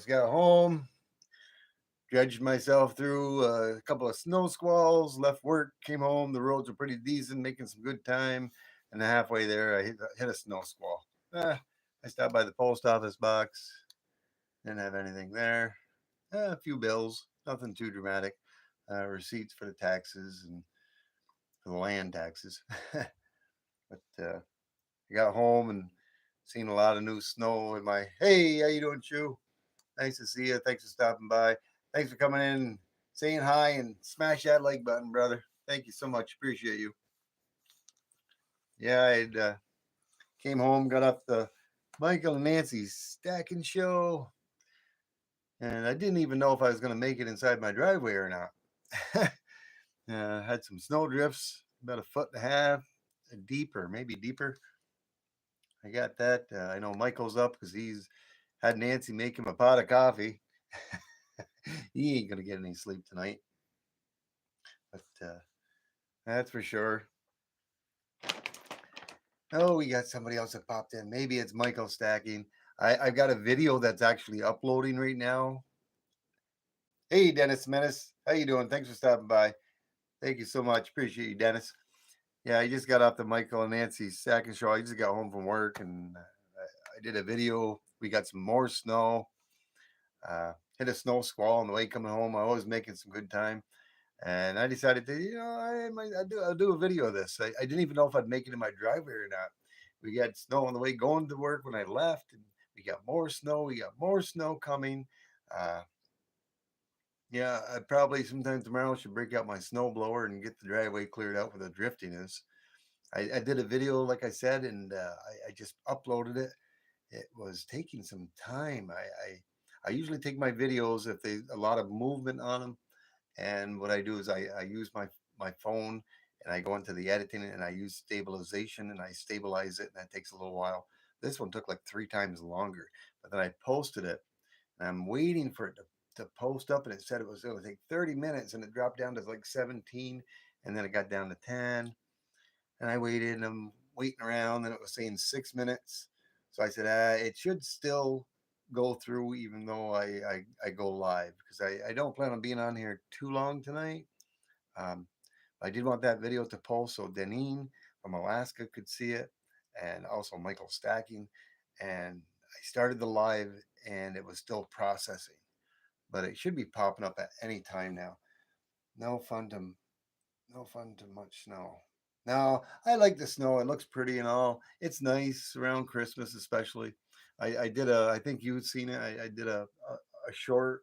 just got home, dredged myself through a couple of snow squalls, left work, came home. The roads were pretty decent, making some good time. And halfway there, I hit a snow squall. I stopped by the post office box, didn't have anything there. A few bills, nothing too dramatic. Receipts for the taxes and for the land taxes. But I got home and seen a lot of new snow in my. Hey, how you doing, Chew? Nice to see you. Thanks for stopping by. Thanks for coming in, saying hi, and smash that like button, brother. Thank you so much. Appreciate you. Yeah, I came home, got off the Michael and Nancy's stacking show, and I didn't even know if I was going to make it inside my driveway or not. Had some snow drifts, about a foot and a half deep, or maybe deeper. I got that. I know Michael's up because he's had Nancy make him a pot of coffee. He ain't gonna get any sleep tonight, but that's for sure. Oh, we got somebody else that popped in. Maybe it's Michael stacking. I've got a video that's actually uploading right now. Hey, Dennis Menace, how you doing? Thanks for stopping by. Thank you so much. Appreciate you, Dennis. Yeah, I just got off the Michael and Nancy stacking show. I just got home from work and I did a video. We got some more snow. Hit a snow squall on the way coming home. I was making some good time. And I decided to, I'll do a video of this. I didn't even know if I'd make it in my driveway or not. We got snow on the way going to work when I left, and we got more snow. We got more snow coming. Uh, yeah, I probably sometime tomorrow should break out my snow blower and get the driveway cleared out where the drifting is. I did a video, like I said, and I just uploaded it. It was taking some time. I usually take my videos if there's a lot of movement on them, and what I do is I use my phone and I go into the editing and I use stabilization and I stabilize it, and that takes a little while. This one took like 3 times longer, but then I posted it and I'm waiting for it to post up, and it said it was going to take 30 minutes and it dropped down to like 17, and then it got down to 10, and I waited and I'm waiting around and it was saying 6 minutes. So I said, it should still go through even though I go live because I don't plan on being on here too long tonight. Um, I did want that video to post so Deneen from Alaska could see it, and also Michael Stacking. And I started the live and it was still processing, but it should be popping up at any time now. No fun to no fun to much snow. No, I like the snow. It looks pretty and all. It's nice around Christmas, especially. I did a. I think you've seen it. I did a short.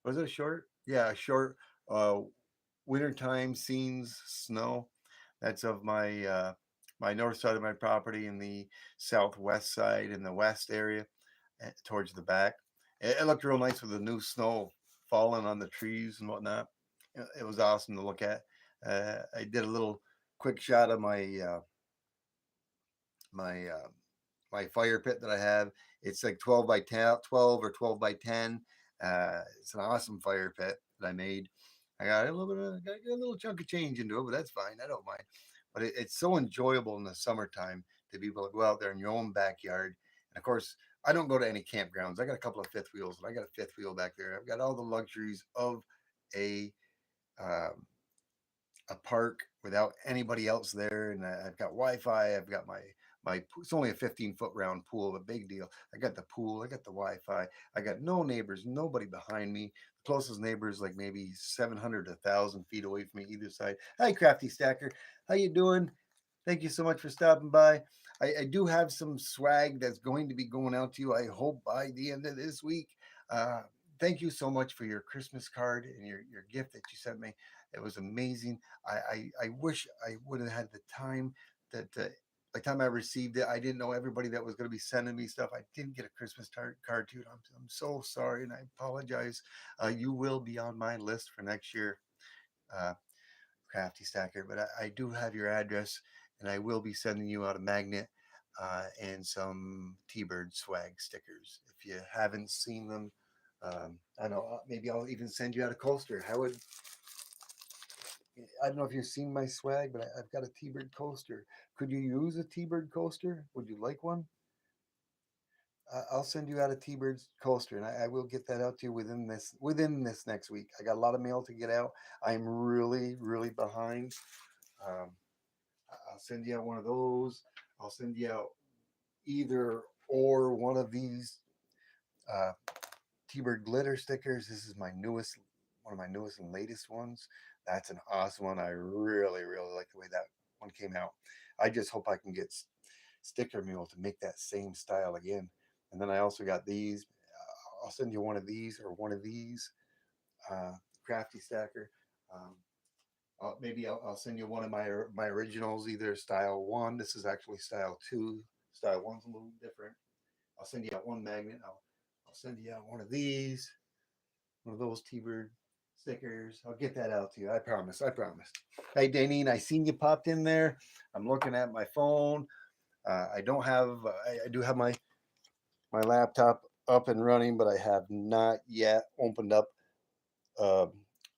Was it a short? Yeah, a short. Uh, Wintertime scenes snow. That's of my north side of my property and the southwest side in the west area, towards the back. It looked real nice with the new snow falling on the trees and whatnot. It was awesome to look at. I did a little quick shot of my my fire pit that I have. It's like 12 by 10, 12 or 12 by 10. It's an awesome fire pit that I made. I got a little bit of, got a little chunk of change into it, but that's fine. I don't mind. But it's so enjoyable in the summertime to be able to go out there in your own backyard. And of course, I don't go to any campgrounds. I got a couple of fifth wheels, and I got a fifth wheel back there. I've got all the luxuries of a um, a park without anybody else there, and I've got Wi-Fi. I've got my. It's only a 15-foot round pool, a big deal. I got the pool. I got the Wi-Fi. I got no neighbors, nobody behind me. The closest neighbor is like maybe 700 to 1,000 feet away from me either side. Hi, Crafty Stacker. How you doing? Thank you so much for stopping by. I do have some swag that's going to be going out to you. I hope by the end of this week. Uh, Thank you so much for your Christmas card and your gift that you sent me. It was amazing. I wish I would have had the time that by the time I received it, I didn't know everybody that was going to be sending me stuff. I didn't get a Christmas card to you. I'm so sorry and I apologize. You will be on my list for next year, uh, Crafty Stacker, but I do have your address and I will be sending you out a magnet and some T-Bird swag stickers. If you haven't seen them, I don't know, maybe I'll even send you out a coaster. I don't know if you've seen my swag, but I've got a T-Bird coaster. Could you use a T-Bird coaster? Would you like one? I'll send you out a T-Birds coaster, and I will get that out to you within this next week. I got a lot of mail to get out. I'm really behind. Um, I'll send you out one of those. I'll send you out either or one of these uh, T-Bird glitter stickers. This is one of my newest and latest ones. That's an awesome one. I really like the way that one came out. I just hope I can get Sticker Mule to make that same style again. And then I also got these. I'll send you one of these or one of these. Crafty Stacker. Um, maybe I'll send you one of my originals, either style one. This is actually style two. Style one's a little different. I'll send you out one magnet. I'll send you out one of these, one of those T-Bird stickers. I'll get that out to you. I promise. I promise. Hey, Danine, I seen you popped in there. I'm looking at my phone. I don't have. I do have my laptop up and running, but I have not yet opened up uh,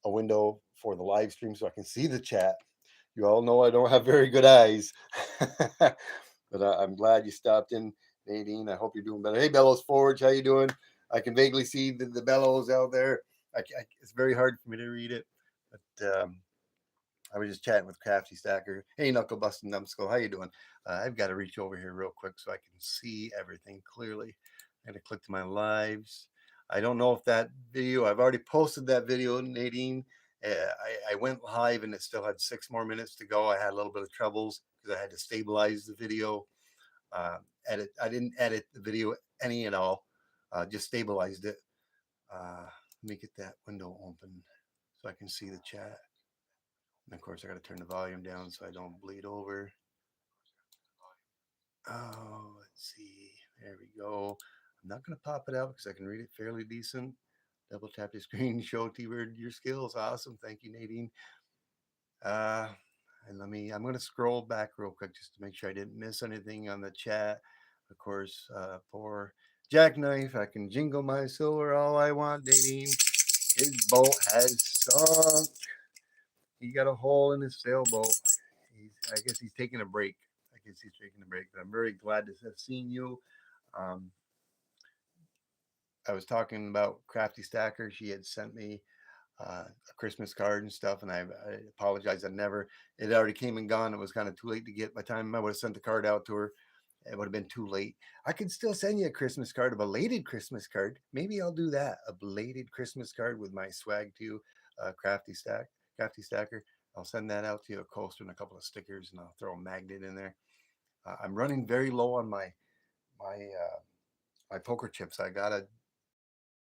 a window for the live stream so I can see the chat. You all know I don't have very good eyes, but I'm glad you stopped in, Nadine. I hope you're doing better. Hey, Bellows Forge, how you doing? I can vaguely see the bellows out there. It's very hard for me to read it, but I was just chatting with Crafty Stacker. Hey, Knuckle Busting Numbskull, how you doing? I've got to reach over here real quick so I can see everything clearly. I'm going to click to my lives. I don't know if that video, I've already posted that video, Nadine. I went live and it still had 6 more minutes to go. I had a little bit of troubles because I had to stabilize the video. I didn't edit the video any at all. Just stabilized it. Let me get that window open so I can see the chat. And of course, I got to turn the volume down so I don't bleed over. Oh, let's see. There we go. I'm not going to pop it out because I can read it fairly decent. Double tap your screen, show T-Bird your skills. Awesome. Thank you, Nadine. And I'm going to scroll back real quick just to make sure I didn't miss anything on the chat. Of course, for Jackknife, I can jingle my silver all I want, Nadine. His boat has sunk. He got a hole in his sailboat. I guess he's taking a break. But I'm very glad to have seen you. Um, I was talking about Crafty Stacker. She had sent me a Christmas card and stuff, and I apologize. It already came and gone. It was kind of too late to get. By the time I would have sent the card out to her, it would have been too late. I could still send you a Christmas card, a belated Christmas card. Maybe I'll do that. A belated Christmas card with my swag to you, Crafty Stacker. I'll send that out to you, a coaster and a couple of stickers, and I'll throw a magnet in there. I'm running very low on my poker chips. I gotta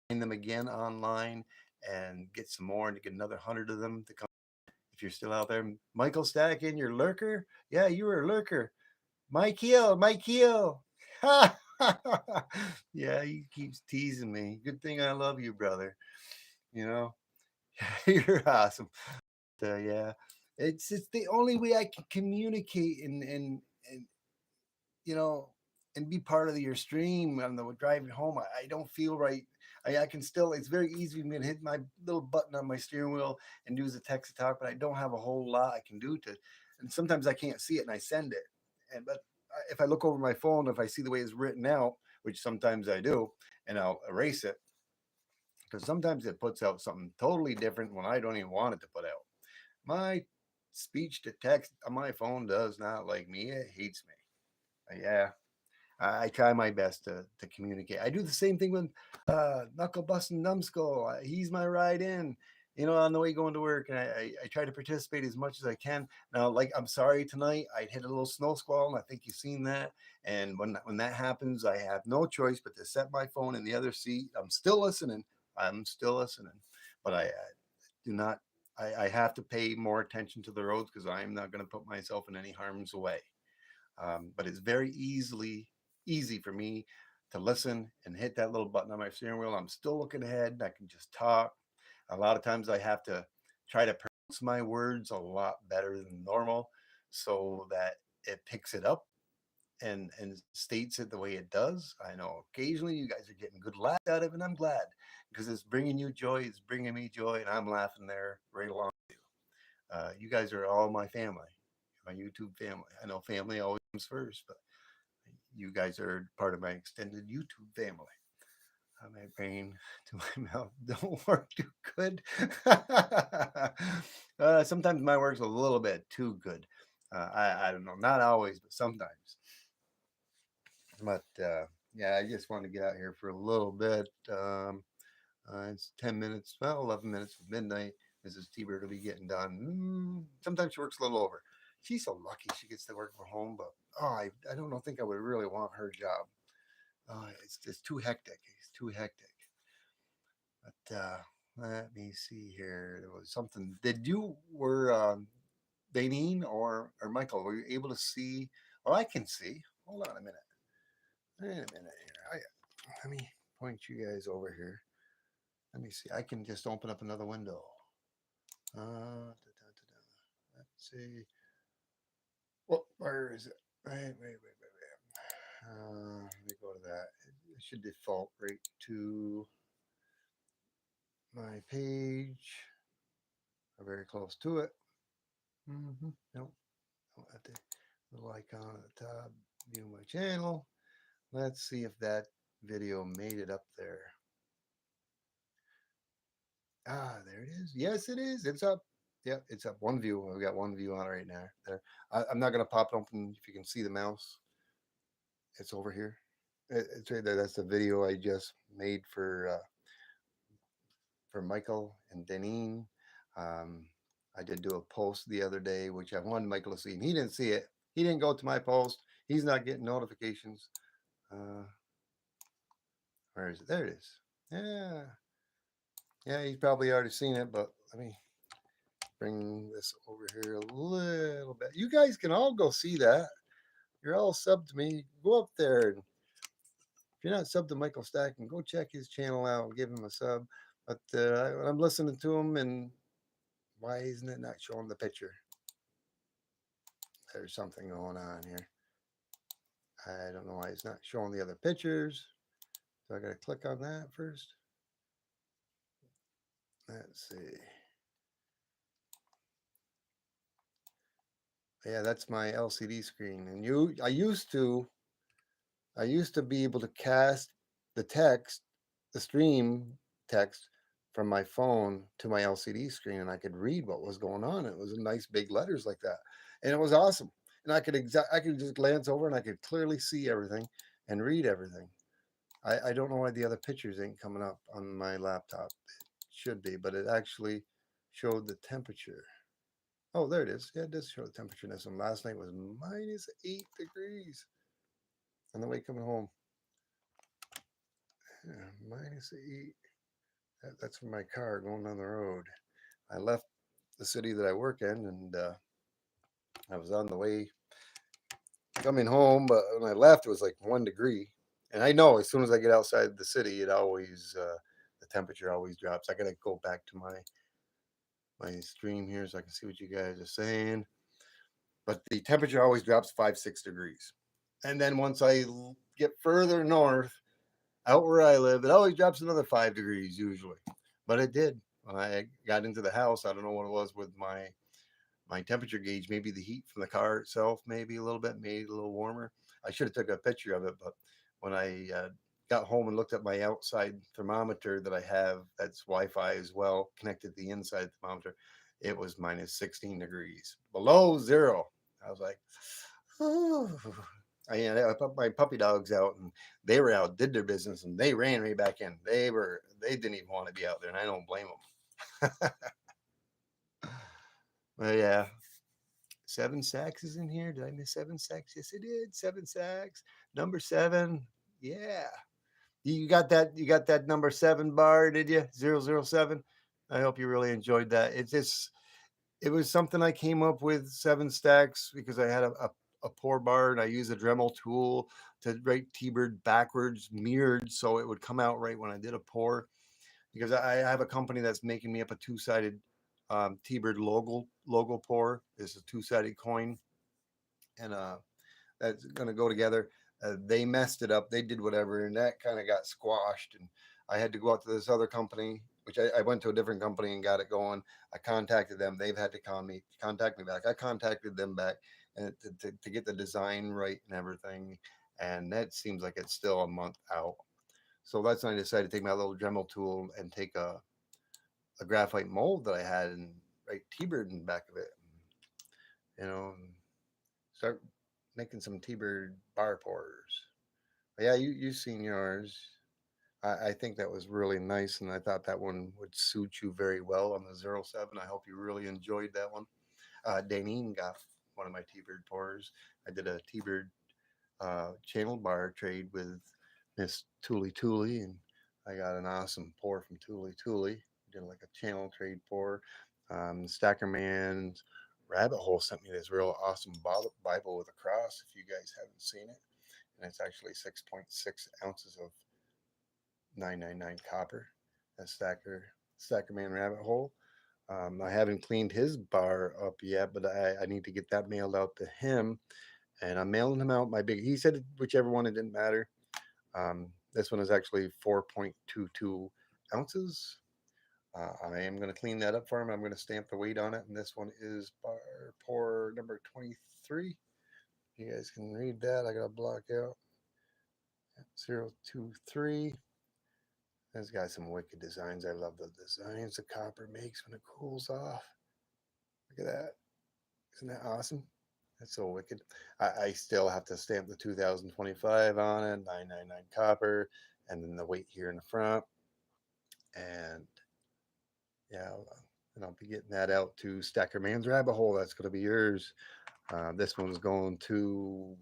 find them again online and get some more and to get another 100 of them to come. If you're still out there, Michael Stackin, your lurker. Yeah, you were a lurker. Mike Heel. Yeah, he keeps teasing me. Good thing I love you, brother. You know, you're awesome. Yeah, it's the only way I can communicate and you know, and be part of your stream on the drive home. I don't feel right. I can still, it's very easy for me to hit my little button on my steering wheel and do the text to talk, but I don't have a whole lot I can do to, and sometimes I can't see it and I send it. But if I look over my phone, if I see the way it's written out, which sometimes I do, and I'll erase it, because sometimes it puts out something totally different when I don't even want it to put out. My speech to text on my phone does not like me. It hates me. Yeah, I try my best to communicate. I do the same thing with Knuckle Busting Numbskull. He's my ride in, on the way going to work, and I try to participate as much as I can. Now, like, I'm sorry tonight, I hit a little snow squall, and I think you've seen that. And when that happens, I have no choice but to set my phone in the other seat. I'm still listening. But I do not. I have to pay more attention to the roads because I'm not going to put myself in any harm's way. But it's very easy for me to listen and hit that little button on my steering wheel. I'm still looking ahead. I can just talk. A lot of times I have to try to pronounce my words a lot better than normal so that it picks it up and states it the way it does. I know occasionally you guys are getting good laughs out of it, and I'm glad because it's bringing you joy. It's bringing me joy, and I'm laughing there right along with you. You guys are all my family, my YouTube family. I know family always comes first, but you guys are part of my extended YouTube family. My brain to my mouth don't work too good. Sometimes my work's a little bit too good. I don't know, not always, but sometimes. But yeah, I just want to get out here for a little bit. It's 10 minutes, well, 11 minutes of midnight. Mrs. T-Bird will be getting done. Sometimes she works a little over. She's so lucky she gets to work from home, but oh, I don't know, think I would really want her job. It's just too hectic. It's too hectic. But let me see here. There was something. Did you were Danine or Michael? Were you able to see? Or I can see. Hold on a minute. Wait a minute here. Let me point you guys over here. Let me see. I can just open up another window. Let's see. Well, where is it? Wait. Let me go to that. It should default right to my page. I'm very close to it. Nope. At the little icon at the top. View my channel. Let's see if that video made it up there. There it is. Yes, it is. It's up. Yeah, it's up. One view. I've got one view on right now. There. I'm not gonna pop it open. If you can see the mouse, it's over here. It's right there. That's the video I just made for Michael and Deneen. Um, I did do a post the other day, which I wanted Michael to see, and he didn't see it. He didn't go to my post. He's not getting notifications. Uh, where is it? There it is. Yeah, yeah. He's probably already seen it, but let me bring this over here a little bit. You guys can all go see that. You're all subbed to me. Go up there, and if you're not subbed to Michael Stacken, go check his channel out and give him a sub. But I'm listening to him, and why isn't it not showing the picture? There's something going on here. I don't know why it's not showing the other pictures. So I got to click on that first. Let's see. Yeah, that's my LCD screen. And I used to be able to cast the text, the stream text from my phone to my LCD screen, and I could read what was going on. It was in nice big letters like that, and it was awesome. And I could just glance over and I could clearly see everything and read everything. I don't know why the other pictures ain't coming up on my laptop. It should be, but it actually showed the temperature. Oh, there it is. Yeah, it does show the temperature. And last night was -8 degrees on the way coming home. Yeah, -8. That's from my car going down the road. I left the city that I work in, and I was on the way coming home. But when I left, it was like 1 degree. And I know as soon as I get outside the city, it always the temperature always drops. I gotta go back to my stream here so I can see what you guys are saying. But the temperature always drops 5-6 degrees, and then once I get further north, out where I live, it always drops another 5 degrees usually. But it did when I got into the house. I don't know what it was with my temperature gauge. Maybe the heat from the car itself, maybe a little bit, made it a little warmer. I should have took a picture of it, but when I got home and looked at my outside thermometer that I have, that's Wi-Fi as well, connected to the inside thermometer, it was -16 degrees, below zero. I was like, oh. I put my puppy dogs out, and they were out, did their business, and they ran right back in. They didn't even want to be out there, and I don't blame them. But yeah, 7 Sacks is in here. Did I miss 7 Sacks? Yes, I did. 7 Sacks. Number 7. Yeah. You got that. You got that number 7 bar, did you? 007. I hope you really enjoyed that. It was something I came up with, 7 stacks, because I had a pour bar, and I used a Dremel tool to write T-Bird backwards, mirrored, so it would come out right when I did a pour. Because I have a company that's making me up a two-sided T-Bird logo pour. It's a two-sided coin, and that's going to go together. They messed it up. They did whatever, and that kind of got squashed. And I had to go out to this other company, which I went to a different company and got it going. I contacted them. They've had to contact me back. I contacted them back and to get the design right and everything. and that seems like it's still a month out. So that's when I decided to take my little Dremel tool and take a graphite mold that I had and write T-bird in the back of it, and start making some T-bird bar pourers. But yeah, you've seen yours. I think that was really nice, and I thought that one would suit you very well on the 07. I hope you really enjoyed that one. Danine got one of my T-bird pourers. I did a T-bird channel bar trade with Miss Tuli Tuli, and I got an awesome pour from Tuli Tuli. Did like a channel trade pour. Stacker Man's Rabbit Hole sent me this real awesome Bible with a cross. If you guys haven't seen it, and it's actually 6.6 ounces of 999 copper. That Stacker Man Rabbit Hole. I haven't cleaned his bar up yet, but I need to get that mailed out to him, and I'm mailing him out my big. He said whichever one, it didn't matter. This one is actually 4.22 ounces. I am going to clean that up for him. I'm going to stamp the weight on it, and this one is bar pour number 23. You guys can read that. I got to block out 023. This got some wicked designs. I love the designs the copper makes when it cools off. Look at that. Isn't that awesome? That's so wicked. I still have to stamp the 2025 on it, 999 copper, and then the weight here in the front. And yeah, and I'll be getting that out to Stacker Man's Rabbit Hole. That's going to be yours. This one's going to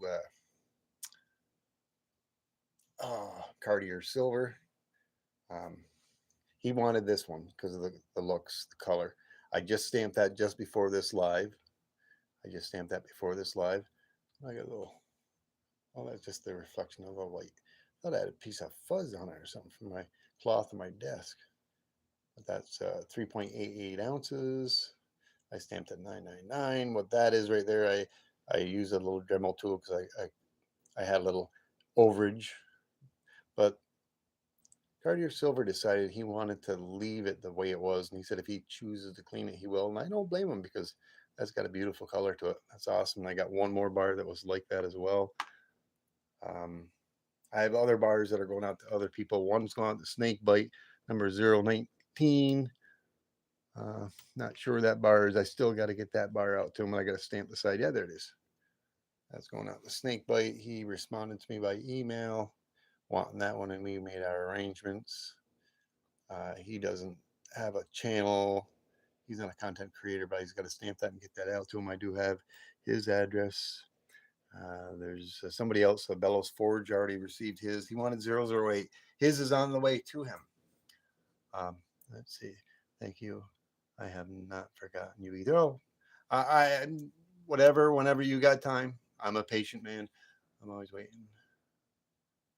Cartier Silver. Um, he wanted this one because of the looks, the color. I just stamped that just before this live. I just stamped that before this live. I got a little, oh, that's just the reflection of the light. I thought I had a piece of fuzz on it or something from my cloth on my desk. But that's 3.88 ounces. I stamped at 999. What that is right there, I use a little Dremel tool because I had a little overage. But Cartier Silver decided he wanted to leave it the way it was. And he said if he chooses to clean it, he will. And I don't blame him because that's got a beautiful color to it. That's awesome. I got one more bar that was like that as well. Um, I have other bars that are going out to other people. One's going out to Snake Bite, number 019. Not sure that bar is. I still got to get that bar out to him. I got to stamp the side. Yeah, there it is. That's going out to Snake Bite. He responded to me by email wanting that one, and we made our arrangements. He doesn't have a channel. He's not a content creator, but he's got to stamp that and get that out to him. I do have his address. There's somebody else, Bellows Forge, already received his. He wanted 008. His is on the way to him. Um, let's see. Thank you. I have not forgotten you either. Oh, I whatever, whenever you got time. I'm a patient man. I'm always waiting.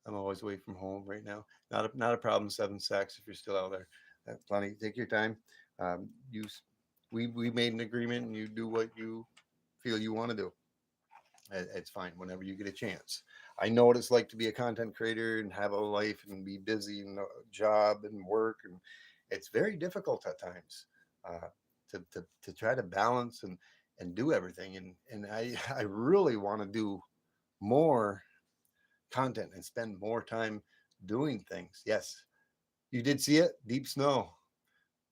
I'm always away from home right now. Not a problem. 7 Sacks if you're still out there. Plenty. Take your time. You, we made an agreement, and you do what you feel you want to do. It's fine whenever you get a chance. I know what it's like to be a content creator and have a life and be busy and a job and work, and it's very difficult at times uh, to try to balance and do everything. And I really want to do more content and spend more time doing things. Yes, you did see it. Deep Snow.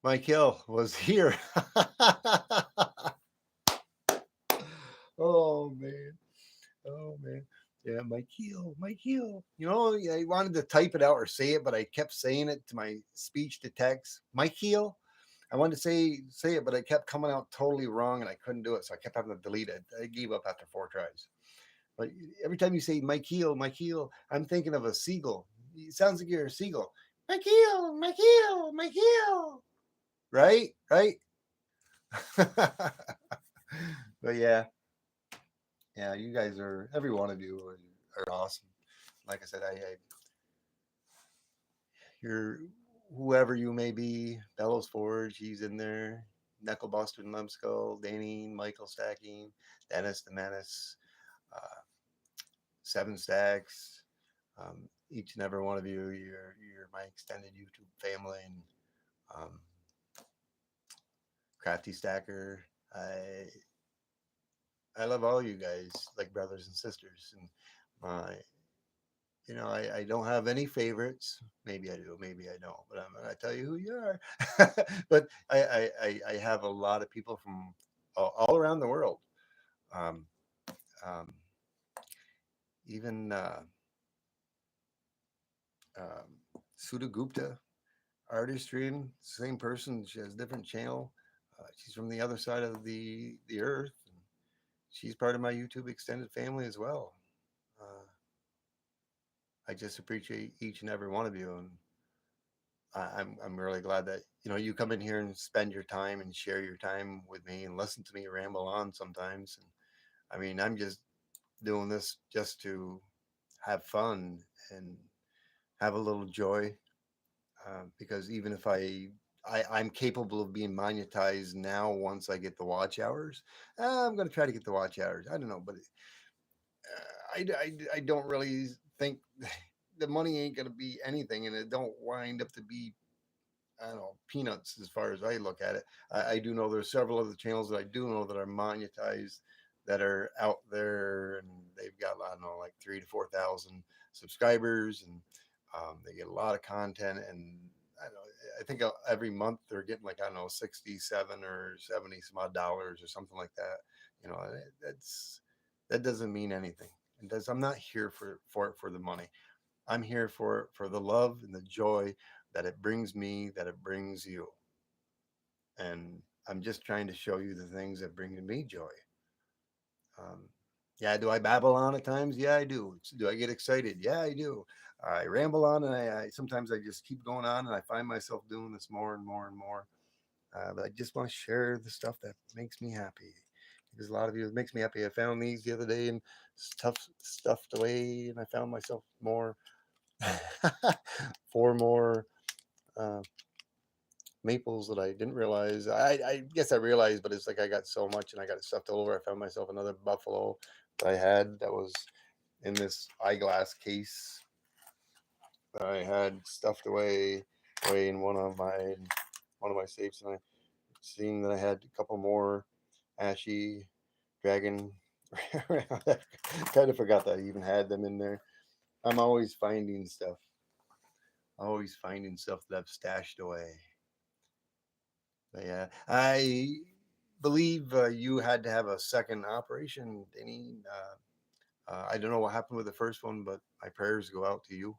Mike Hill was here. Oh man. Oh man. Yeah, Mike Heel, Mike Heel. I wanted to type it out or say it, but I kept saying it to my speech to text. Mike Heel. I wanted to say it, but it kept coming out totally wrong, and I couldn't do it, so I kept having to delete it. I gave up after 4 tries. But every time you say Mike Heel, I'm thinking of a seagull. It sounds like you're a seagull. Mike Heel, Mike Heel, Mike Heel. Right, right. But yeah, you guys are, every one of you are awesome. Like I said, you're whoever you may be. Bellows Forge, he's in there. Knucklebuster and Numbskull, Danny, Michael Stacking, Dennis the Menace, uh, 7 Stacks. Each and every one of you, you're my extended YouTube family, and um, Crafty Stacker. I love all you guys like brothers and sisters, and my I don't have any favorites. Maybe I do, maybe I don't, but I'm gonna tell you who you are. But I have a lot of people from all around the world. Um, um, even Sudha Gupta, artistry, same person. She has a different channel. She's from the other side of the earth. She's part of my YouTube extended family as well. Uh, I just appreciate each and every one of you, and I'm really glad that you come in here and spend your time and share your time with me and listen to me ramble on sometimes. And I mean, I'm just doing this just to have fun and have a little joy, because even if I'm capable of being monetized now once I get the watch hours. I'm going to try to get the watch hours. I don't know, but I don't really think the money ain't going to be anything, and it don't wind up to be, I don't know, peanuts as far as I look at it. I do know there's several other channels that I do know that are monetized, that are out there, and they've got, I don't know, like 3 to 4 thousand subscribers, and they get a lot of content. And I don't know, I think every month they're getting like, I don't know, 67 or 70 some odd dollars or something like that. You know, that doesn't mean anything. It does. I'm not here for the money. I'm here for the love and the joy that it brings me, that it brings you. And I'm just trying to show you the things that bring me joy. Um, yeah, do I babble on at times? Yeah, I do. Do I get excited? Yeah, I do. I ramble on, and I sometimes I just keep going on, and I find myself doing this more and more and more. But I just want to share the stuff that makes me happy, because a lot of you, it makes me happy. I found these the other day and stuffed away, and I found myself more, four more uh, maples that I didn't realize. I guess I realized, but it's like I got so much and I got it stuffed all over. I found myself another buffalo that I had that was in this eyeglass case that I had stuffed away in one of my safes, and I seen that I had a couple more ashy dragon. Kind of forgot that I even had them in there. I'm always finding stuff that I've stashed away. But yeah, I believe you had to have a second operation, Denny. I don't know what happened with the first one, but my prayers go out to you.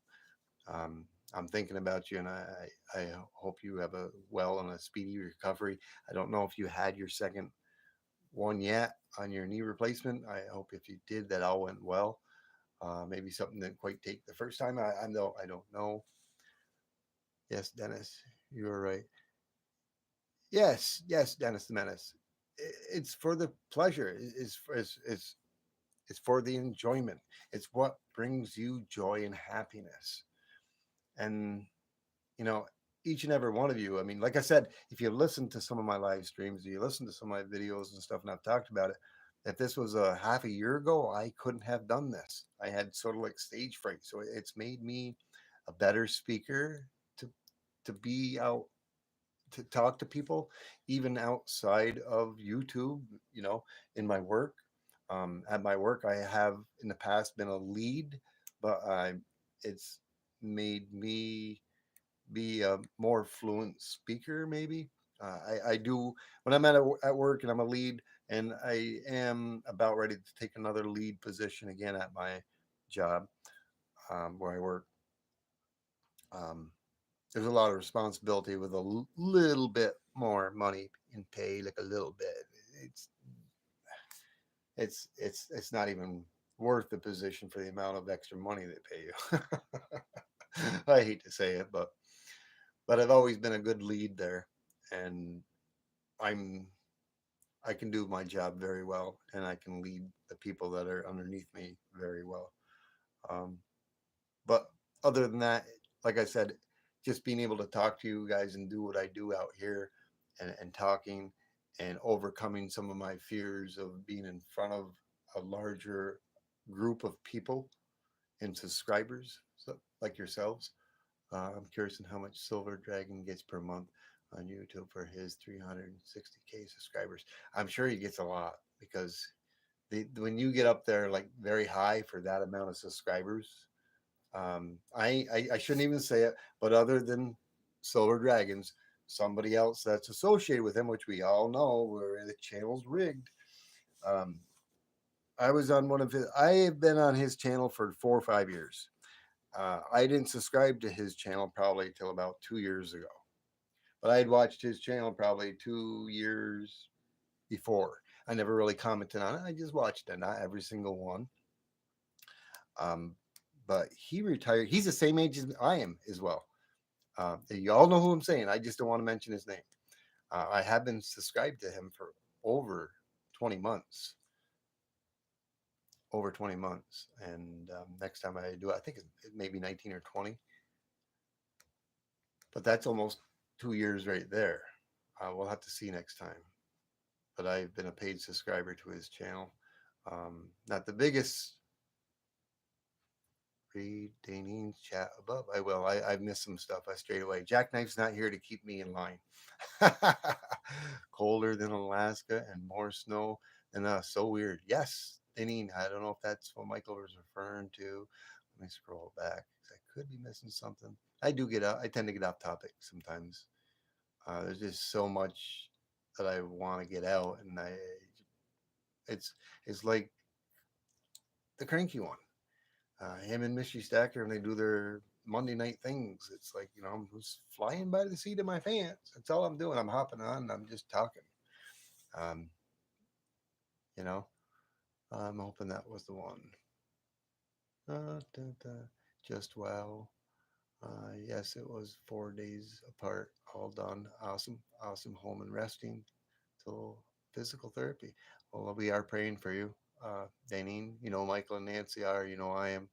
Um, I'm thinking about you, and I hope you have a well and a speedy recovery. I don't know if you had your second one yet on your knee replacement. I hope if you did, that all went well. Maybe something didn't quite take the first time. I don't know. Yes, Dennis, you were right. Yes, Dennis the Menace. It's for the pleasure. It's for the enjoyment. It's what brings you joy and happiness. And you know, each and every one of you. I mean, like I said, if you listen to some of my live streams, you listen to some of my videos and stuff, and I've talked about it. If this was a half a year ago, I couldn't have done this. I had sort of like stage fright, so it's made me a better speaker to be out to talk to people, even outside of YouTube, in my work. At my work, I have in the past been a lead, but it's made me be a more fluent speaker, maybe. I do, when I'm at work and I'm a lead, and I am about ready to take another lead position again at my job, where I work. Um, there's a lot of responsibility with a little bit more money in pay, like a little bit. It's it's not even worth the position for the amount of extra money they pay you. I hate to say it, but I've always been a good lead there, and I'm I can do my job very well, and I can lead the people that are underneath me very well. Um, but other than that, like I said, just being able to talk to you guys and do what I do out here, and talking and overcoming some of my fears of being in front of a larger group of people and subscribers, so, like yourselves. I'm curious on how much Silver Dragon gets per month on YouTube for his 360K subscribers. I'm sure he gets a lot, because when you get up there like very high for that amount of subscribers, I shouldn't even say it, but other than Silver Dragons, somebody else that's associated with him, which we all know where the channel's rigged. Um, I was on one of his. I have been on his channel for 4 or 5 years. I didn't subscribe to his channel probably till about 2 years ago, but I had watched his channel probably 2 years before. I never really commented on it. I just watched it, not every single one. Um, but he retired. He's the same age as I am as well. You all know who I'm saying. I just don't want to mention his name. I have been subscribed to him for over 20 months. Over 20 months. And next time I do it, I think it's maybe 19 or 20. But that's almost 2 years right there. We'll have to see next time. But I've been a paid subscriber to his channel. Not the biggest. Read Danine's chat above. I will. I've missed some stuff. I strayed away. Jackknife's not here to keep me in line. Colder than Alaska and more snow than us. So weird. Yes, Danine. I don't know if that's what Michael was referring to. Let me scroll back. I could be missing something. I do get out. I tend to get off topic sometimes. There's just so much that I want to get out, and it's it's like the cranky one. Him and Mystery Stacker, and they do their Monday night things. It's like, I'm just flying by the seat of my pants. That's all I'm doing. I'm hopping on and I'm just talking. Um, you know, I'm hoping that was the one. Da, da. Just wow. Yes, it was 4 days apart, all done. Awesome, awesome. Home and resting till physical therapy. Well, we are praying for you, Danine. Michael and Nancy are. I am.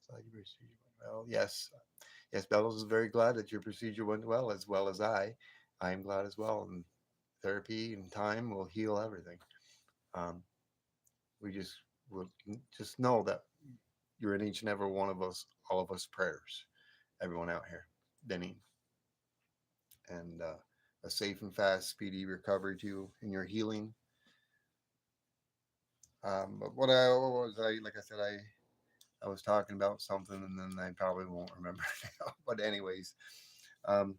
Glad your procedure went well. Yes, yes. Bellows is very glad that your procedure went well as I. I am glad as well. And therapy and time will heal everything. Um, we will just know that you're in each and every one of us, all of us prayers, everyone out here, Denny, and a safe and fast, speedy recovery to you in your healing. But what was I like? I said I was talking about something, and then I probably won't remember now. But anyways, um,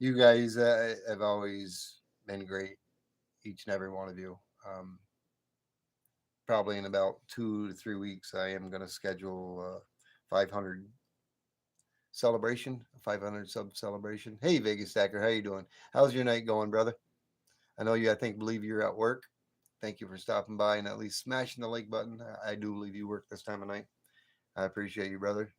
you guys have always been great, each and every one of you. Probably in about 2 to 3 weeks, I am going to schedule 500 celebration, 500 sub celebration. Hey, Vegas Stacker, how you doing? How's your night going, brother? I know you. Believe you're at work. Thank you for stopping by and at least smashing the like button. I do believe you work this time of night. I appreciate you, brother.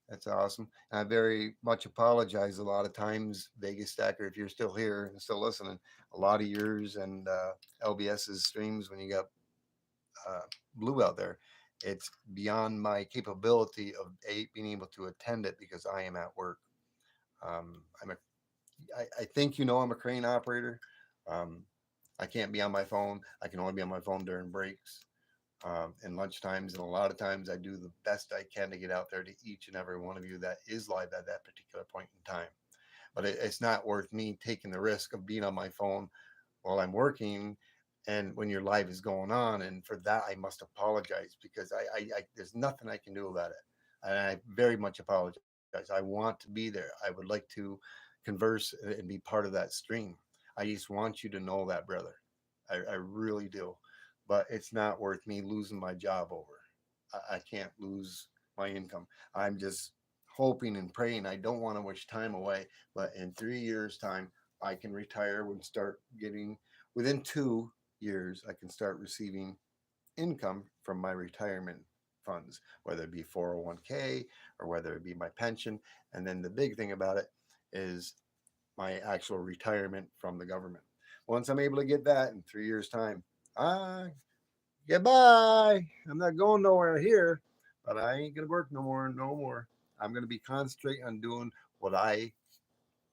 That's awesome. And I very much apologize a lot of times, Vegas Stacker, if you're still here and still listening. A lot of yours and LBS's streams when you got uh, blue out there, it's beyond my capability of being able to attend it because I am at work. I'm a I think I'm a crane operator. Um, I can't be on my phone. I can only be on my phone during breaks and lunch times. And a lot of times I do the best I can to get out there to each and every one of you that is live at that particular point in time. But it's not worth me taking the risk of being on my phone while I'm working and when your live is going on. And for that, I must apologize because there's nothing I can do about it. And I very much apologize. I want to be there. I would like to converse and be part of that stream. I just want you to know that, brother. I really do. But it's not worth me losing my job over. I can't lose my income. I'm just hoping and praying. I don't want to wish time away, but in 3 years' time, I can retire and start getting, within 2 years, I can start receiving income from my retirement funds, whether it be 401k or whether it be my pension. And then the big thing about it is my actual retirement from the government. Once I'm able to get that in 3 years' time, ah, goodbye. I'm not going nowhere here, but I ain't gonna work no more, no more. I'm gonna be concentrating on doing what I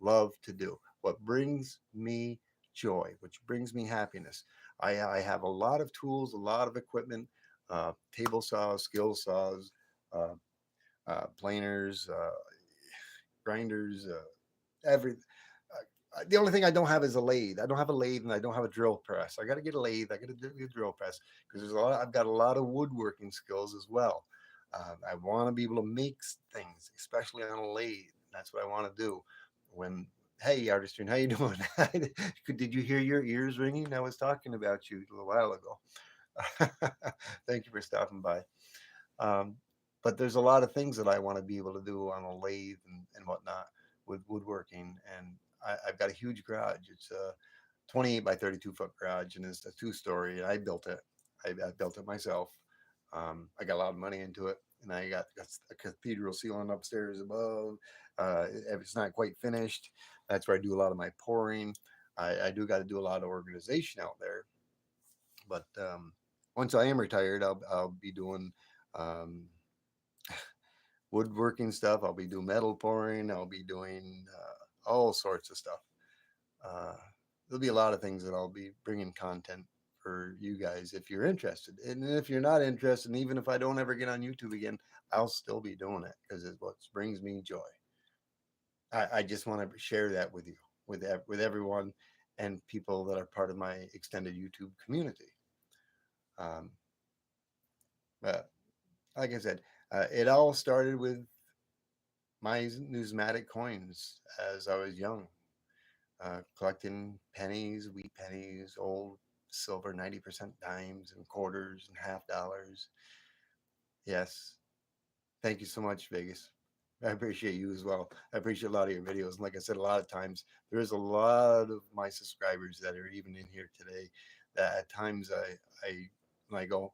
love to do, what brings me joy, which brings me happiness. I have a lot of tools, a lot of equipment, table saws, skill saws, uh, planers, grinders, every. The only thing I don't have is a lathe. I don't have a lathe and I don't have a drill press. I got to get a lathe. I got to get a drill press because I've got a lot of woodworking skills as well. I want to be able to make things, especially on a lathe. That's what I want to do. When Hey, artistry, how you doing? Did you hear your ears ringing? I was talking about you a little while ago. Thank you for stopping by. Um, but there's a lot of things that I want to be able to do on a lathe and whatnot with woodworking. And I've got a huge garage. It's a 28 by 32-foot garage, and it's a two-story. I built it. I built it myself. I got a lot of money into it, and I got a cathedral ceiling upstairs above. It's not quite finished. That's where I do a lot of my pouring. I do got to do a lot of organization out there. But once I am retired, I'll be doing um, woodworking stuff. I'll be doing metal pouring. I'll be doing all sorts of stuff. Uh, there'll be a lot of things that I'll be bringing content for you guys if you're interested. And if you're not interested, and even if I don't ever get on YouTube again, I'll still be doing it because it's what brings me joy. I just want to share that with you, with everyone, and people that are part of my extended YouTube community. Um, but like I said, it all started with my numismatic coins as I was young, collecting pennies, wheat pennies, old silver 90% dimes and quarters and half dollars. Yes. Thank you so much, Vegas. I appreciate you as well. I appreciate a lot of your videos. And like I said, a lot of times there is a lot of my subscribers that are even in here today that at times when I go,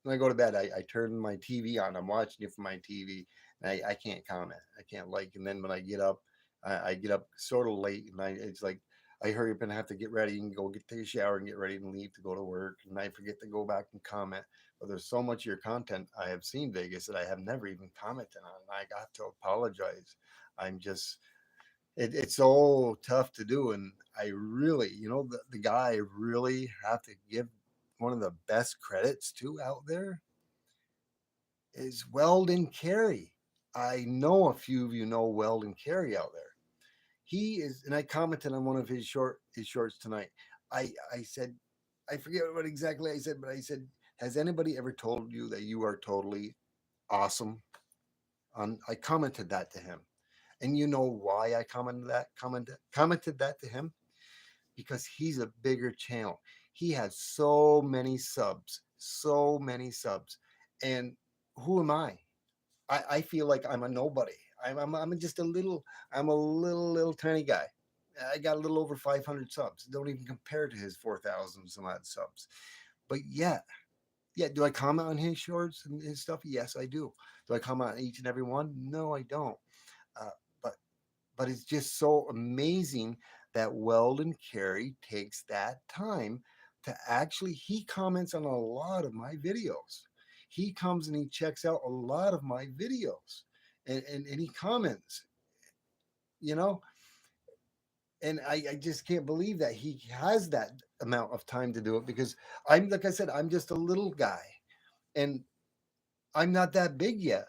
when I go to bed, I turn my TV on. I'm watching it from my TV, and I can't comment. I can't like. And then when I get up, I get up sort of late, and it's like I hurry up and have to get ready and go take a shower and get ready and leave to go to work, and I forget to go back and comment. But there's so much of your content I have seen, Vegas, that I have never even commented on. And I got to apologize. I'm just it's so tough to do, and I really, the guy I really have to give one of the best credits to out there is Weldon Carey. I know a few of you know Weldon Carey out there. He is, and I commented on one of his shorts tonight. I said, I forget what exactly I said, but I said, has anybody ever told you that you are totally awesome? I commented that to him, and you know why I commented that to him, because he's a bigger channel. He has so many subs, and who am I? I feel like I'm a nobody. I'm just I'm a little tiny guy. I got a little over 500 subs. Don't even compare to his 4,000 some odd subs. But yeah. Do I comment on his shorts and his stuff? Yes, I do. Do I comment on each and every one? No, I don't. Uh, but but it's just so amazing that Weldon Carey takes that time to actually he comments on a lot of my videos. He comes and he checks out a lot of my videos and he comments, you know, and I just can't believe that he has that amount of time to do it because I'm like I said, I'm just a little guy and I'm not that big yet.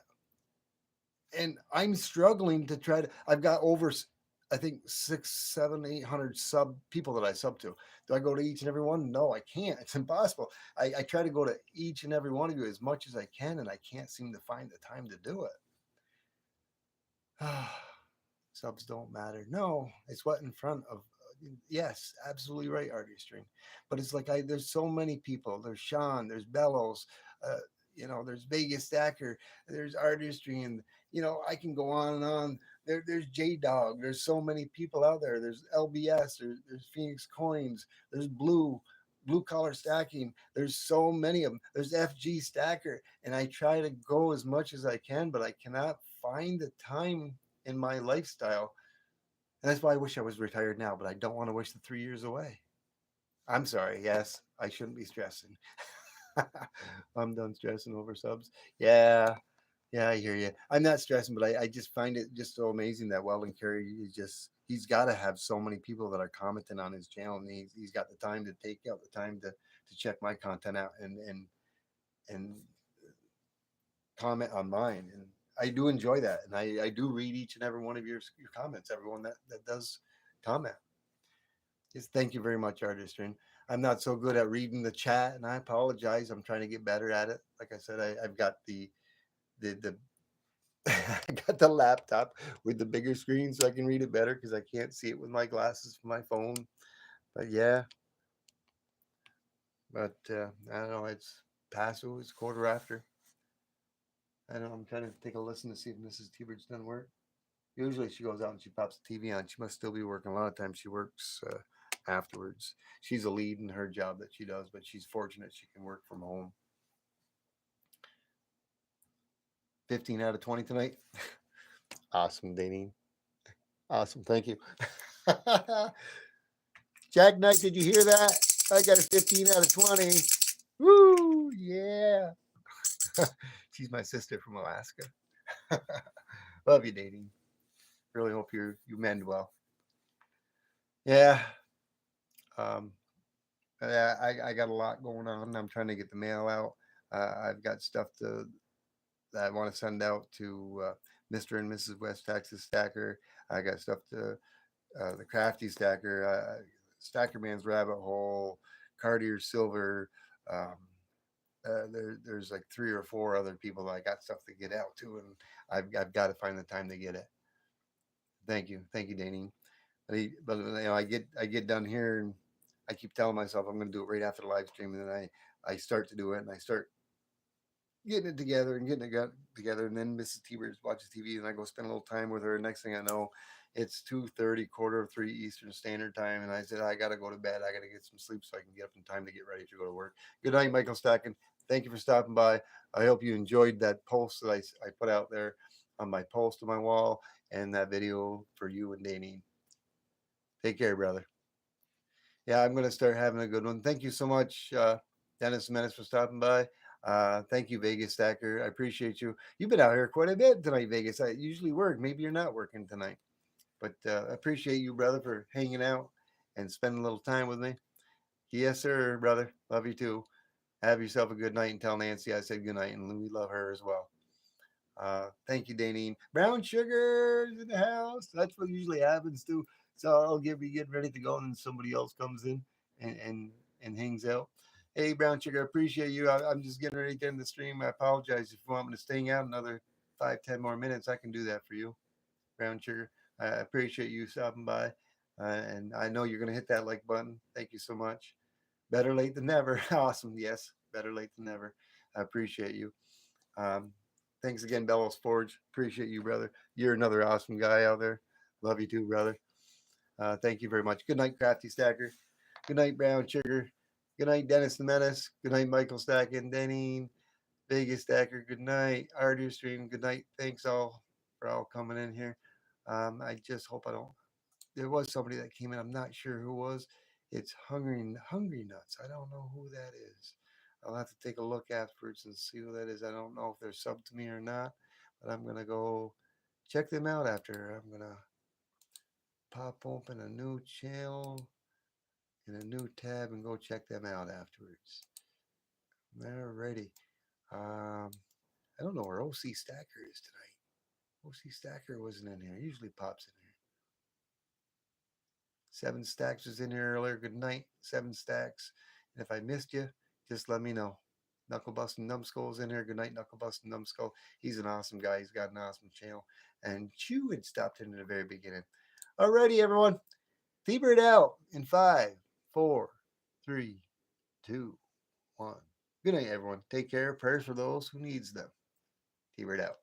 And I'm struggling to try to. I've got over, I think 6, 7, 800 sub people that I sub to. Do I go to each and every one? No, I can't. It's impossible. I try to go to each and every one of you as much as I can, and I can't seem to find the time to do it. Subs don't matter. No, it's what in front of. Yes, absolutely right, artistry. But it's like there's so many people. There's Sean. There's Bellows. Uh, there's Vegas Stacker. There's artistry, and I can go on and on. There's J Dog. There's so many people out there. There's LBS. There's Phoenix Coins. There's Blue Collar Stacking. There's so many of them. There's FG Stacker, and I try to go as much as I can, but I cannot find the time in my lifestyle. And that's why I wish I was retired now, but I don't want to wish the 3 years away. I'm sorry. Yes, I shouldn't be stressing. I'm done stressing over subs. Yeah, yeah, I hear you. I'm not stressing, but I just find it just so amazing that Weldon Carey is he's got to have so many people that are commenting on his channel, and he's got the time to take out the time to check my content out and comment on mine. And I do enjoy that, and I do read each and every one of your comments. Everyone that does comment. Just thank you very much, Artistry. I'm not so good at reading the chat, and I apologize. I'm trying to get better at it. Like I said, I've got the I got the laptop with the bigger screen so I can read it better because I can't see it with my glasses from my phone. But yeah, but I don't know. It's past. It's quarter after. I don't know. I'm trying to take a listen to see if Mrs. T-Bird's done work. Usually she goes out and she pops the TV on. She must still be working. A lot of times she works afterwards. She's a lead in her job that she does, but she's fortunate she can work from home. 15 out of 20 tonight. Awesome, Danine. Awesome. Thank you. Jack Knight, did you hear that? I got a 15 out of 20. Woo! Yeah. She's my sister from Alaska. Love you, Danine. Really hope you mend well. Yeah. Um, I got a lot going on. I'm trying to get the mail out. I've got stuff that I want to send out to Mr. and Mrs. West Texas Stacker. I got stuff to the Crafty Stacker, Stacker Man's Rabbit Hole, Cartier Silver. Um, there's like 3 or 4 other people that I got stuff to get out to, and I've got to find the time to get it. Thank you, Danine. But I get done here and I keep telling myself I'm going to do it right after the live stream, and then I start to do it and I start getting it together and getting it together, and then Mrs. T-Bird watches TV and I go spend a little time with her. Next thing I know, it's 2:30, quarter of 3 Eastern Standard Time, and I said I got to go to bed. I got to get some sleep so I can get up in time to get ready to go to work. Good night, Michael Stacken. Thank you for stopping by. I hope you enjoyed that post that I put out there on my post on my wall and that video for you and Danine. Take care, brother. Yeah, I'm going to start having a good one. Thank you so much, Dennis Menace, for stopping by. Thank you, Vegas Stacker. I appreciate you. You've been out here quite a bit tonight, Vegas. I usually work. Maybe you're not working tonight, but I appreciate you, brother, for hanging out and spending a little time with me. Yes, sir, brother. Love you too. Have yourself a good night and tell Nancy I said good night, and we love her as well. Thank you, Danine. Brown sugar's in the house. That's what usually happens too. So I'll be getting ready to go, and then somebody else comes in and hangs out. Hey, Brown Sugar, I appreciate you. I'm just getting ready to end the stream. I apologize if you want me to stay out another 5, 10 more minutes. I can do that for you, Brown Sugar. I appreciate you stopping by, and I know you're gonna hit that like button. Thank you so much. Better late than never. Awesome. Yes, better late than never. I appreciate you. Um, Thanks again, Bellows Forge. Appreciate you, brother. You're another awesome guy out there. Love you too, brother. Thank you very much. Good night, Crafty Stacker. Good night, Brown Sugar. Good night, Dennis the Menace. Good night, Michael Stacken, Denny, Vegas Stacker. Good night, Ardu Stream. Good night. Thanks all for all coming in here. I just hope I don't. There was somebody that came in. I'm not sure who it was. It's Hungry Nuts. I don't know who that is. I'll have to take a look afterwards and see who that is. I don't know if they're sub to me or not, but I'm gonna go check them out after. I'm gonna pop open a new channel in a new tab and go check them out afterwards. Alrighty. Um, I don't know where OC Stacker is tonight. OC Stacker wasn't in here. He usually pops in here. 7 Stacks was in here earlier. Good night, 7 Stacks. And if I missed you, just let me know. Knuckle Busting Numbskull's in here. Good night, Knuckle Busting Numbskull. He's an awesome guy. He's got an awesome channel. And Chew had stopped in the very beginning. Alrighty, everyone. T-Bird out in 5, 4, 3, 2, 1. Good night, everyone. Take care. Prayers for those who needs them. T-Bird out.